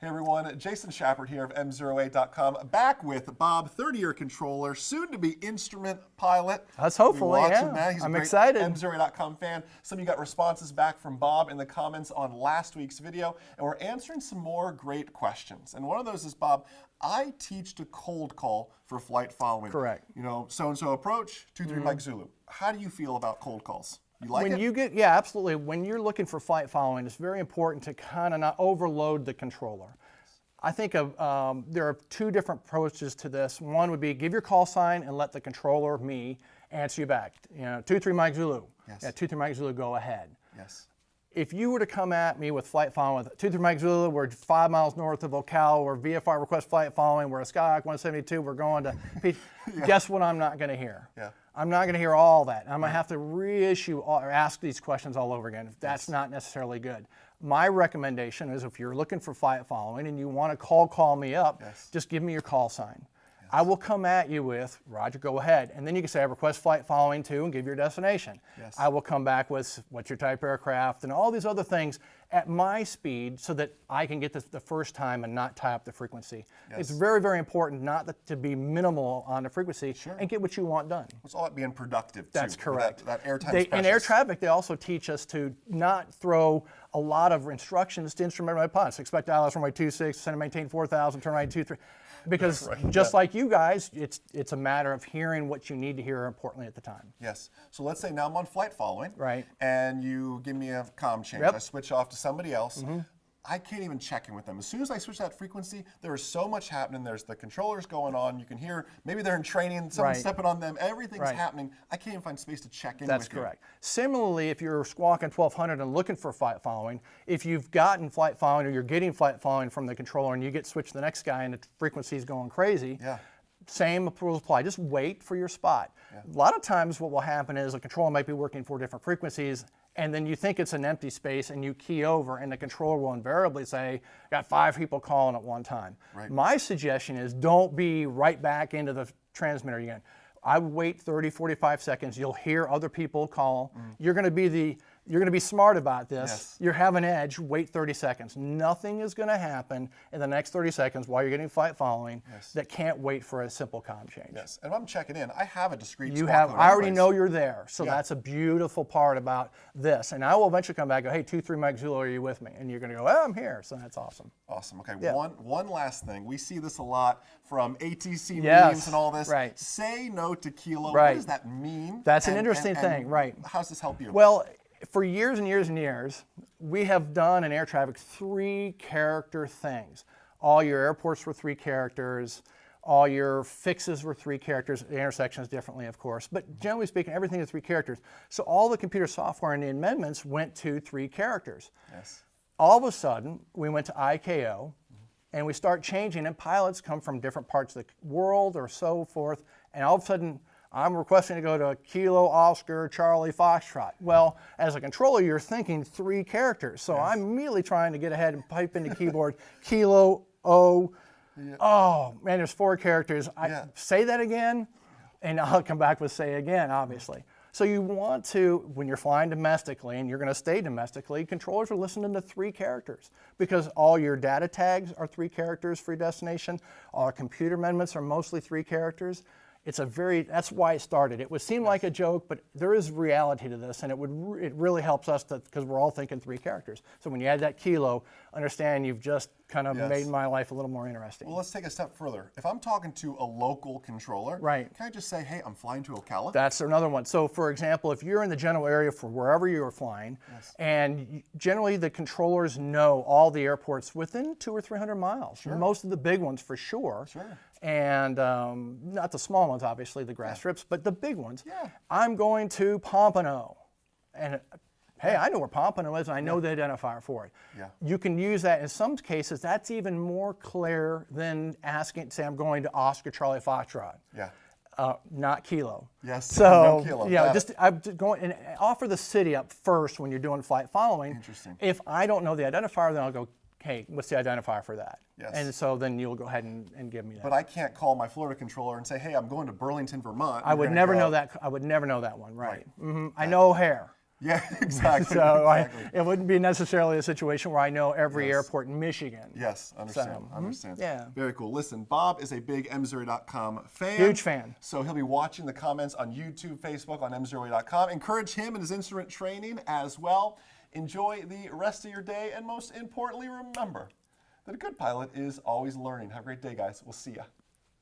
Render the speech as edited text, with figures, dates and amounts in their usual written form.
Hey everyone, Jason Shepard here of M08.com, back with Bob, 30-year controller, soon to be instrument pilot. That's hopefully, yeah. He's I'm a great excited. M08.com fan. Some of you got responses back from Bob in the comments on last week's video, and we're answering some more great questions. And one of those is, Bob, I teach to cold call for flight following. Correct. You know, so-and-so approach, 23 Mike Zulu. How do you feel about cold calls? You like it? Yeah, absolutely. When you're looking for flight following, it's very important to kind of not overload the controller. I think there are two different approaches to this. One would be give your call sign and let the controller, me, answer you back. You know, 23 Mike Zulu. Yes. Yeah, 23 Mike Zulu, go ahead. Yes. If you were to come at me with flight following with 23 Mike Zulu, we're 5 miles north of Ocala, we're VFR request flight following, we're a Skyhawk 172, we're going to Peach. Yeah. Guess what I'm not going to hear? Yeah. I'm not going to hear all that. I'm going to have to reissue or ask these questions all over again. That's not necessarily good. My recommendation is if you're looking for flight following and you want to call me up, just give me your call sign. I will come at you with, Roger, go ahead. And then you can say, I request flight following to, and give your destination. Yes. I will come back with what's your type of aircraft and all these other things at my speed so that I can get this the first time and not tie up the frequency. Yes. It's very, very important not to be minimal on the frequency and get what you want done. It's all about being productive, too. That's correct. That airtime is in air traffic, they also teach us to not throw a lot of instructions to instrument right pilots. Expect ILS runway 26, descend and maintain 4,000, turn right 23. Because just like you guys, it's a matter of hearing what you need to hear importantly at the time. Yes. So let's say now I'm on flight following. Right. And you give me a comm change. Yep. I switch off to somebody else. I can't even check in with them. As soon as I switch that frequency, there is so much happening. There's the controllers going on. You can hear, maybe they're in training, someone's stepping on them. Everything's happening. I can't even find space to check in with you. That's correct. Similarly, if you're squawking 1200 and looking for flight following, if you've gotten flight following or you're getting flight following from the controller and you get switched to the next guy and the frequency's going crazy, same rules apply. Just wait for your spot. A lot of times what will happen is a controller might be working 4 different frequencies, and then you think it's an empty space and you key over and the controller will invariably say, got 5 people calling at one time. Right. My suggestion is don't be right back into the transmitter again. I would wait 30, 45 seconds. You'll hear other people call. You're going to be smart about this. You have an edge. Wait 30 seconds. Nothing is going to happen in the next 30 seconds while you're getting flight following that can't wait for a simple comm change. Yes. And if I'm checking in, I have a discrete You squawk have. code I already anyways. know you're there. So that's a beautiful part about this. And I will eventually come back and go, hey, 23 Mike Zulu, are you with me? And you're going to go, I'm here. So that's awesome. Awesome. Okay. Yeah. One last thing. We see this a lot from ATC Yes. meetings and all this. Right. Say no to kilo. Right. What does that mean? That's an interesting thing. Right. How does this help you? Well, for years and years and years, we have done in air traffic 3-character things. All your airports were 3 characters. All your fixes were 3 characters. The intersections differently, of course. But generally speaking, everything is 3 characters. So all the computer software and the amendments went to 3 characters. Yes. All of a sudden, we went to ICAO, and we start changing, and pilots come from different parts of the world or so forth, and all of a sudden, I'm requesting to go to Kilo, Oscar, Charlie, Foxtrot. Well, as a controller, you're thinking 3 characters. So I'm immediately trying to get ahead and pipe into keyboard, Kilo, O. Oh, man, there's 4 characters. Say that again, and I'll come back with say again, obviously. So you want to, when you're flying domestically, and you're going to stay domestically, controllers are listening to 3 characters because all your data tags are 3 characters for your destination. All our computer amendments are mostly 3 characters. That's why it started. It would seem like a joke, but there is reality to this, and it really helps us because we're all thinking 3 characters. So when you add that kilo, understand you've just kind of made my life a little more interesting. Well, let's take a step further. If I'm talking to a local controller, can I just say, hey, I'm flying to Ocala? That's another one. So for example, if you're in the general area for wherever you're flying, and generally the controllers know all the airports within 200 or 300 miles. Most of the big ones for sure. And not the small ones, obviously, the grass strips, but the big ones. I'm going to Pompano. And hey, I know where Pompano is, and I know the identifier for it. You can use that. In some cases, that's even more clear than asking, say, I'm going to Oscar Charlie Foxtrot. Not Kilo. Yes. So, no Kilo. I'm just going and offer the city up first when you're doing flight following. Interesting. If I don't know the identifier, then I'll go, hey, what's the identifier for that? Yes. And so then you'll go ahead and give me that. But I can't call my Florida controller and say, hey, I'm going to Burlington, Vermont. I would never know that. I would never know that one. Right. I know O'Hare. Yeah, exactly. So exactly. it wouldn't be necessarily a situation where I know every airport in Michigan. Yes, understand. So, Understand. yeah. Very cool. Listen, Bob is a big MMissouri.com fan. Huge fan. So he'll be watching the comments on YouTube, Facebook, on MMissouri.com. Encourage him in his instrument training as well. Enjoy the rest of your day, and most importantly, remember that a good pilot is always learning. Have a great day, guys. We'll see ya.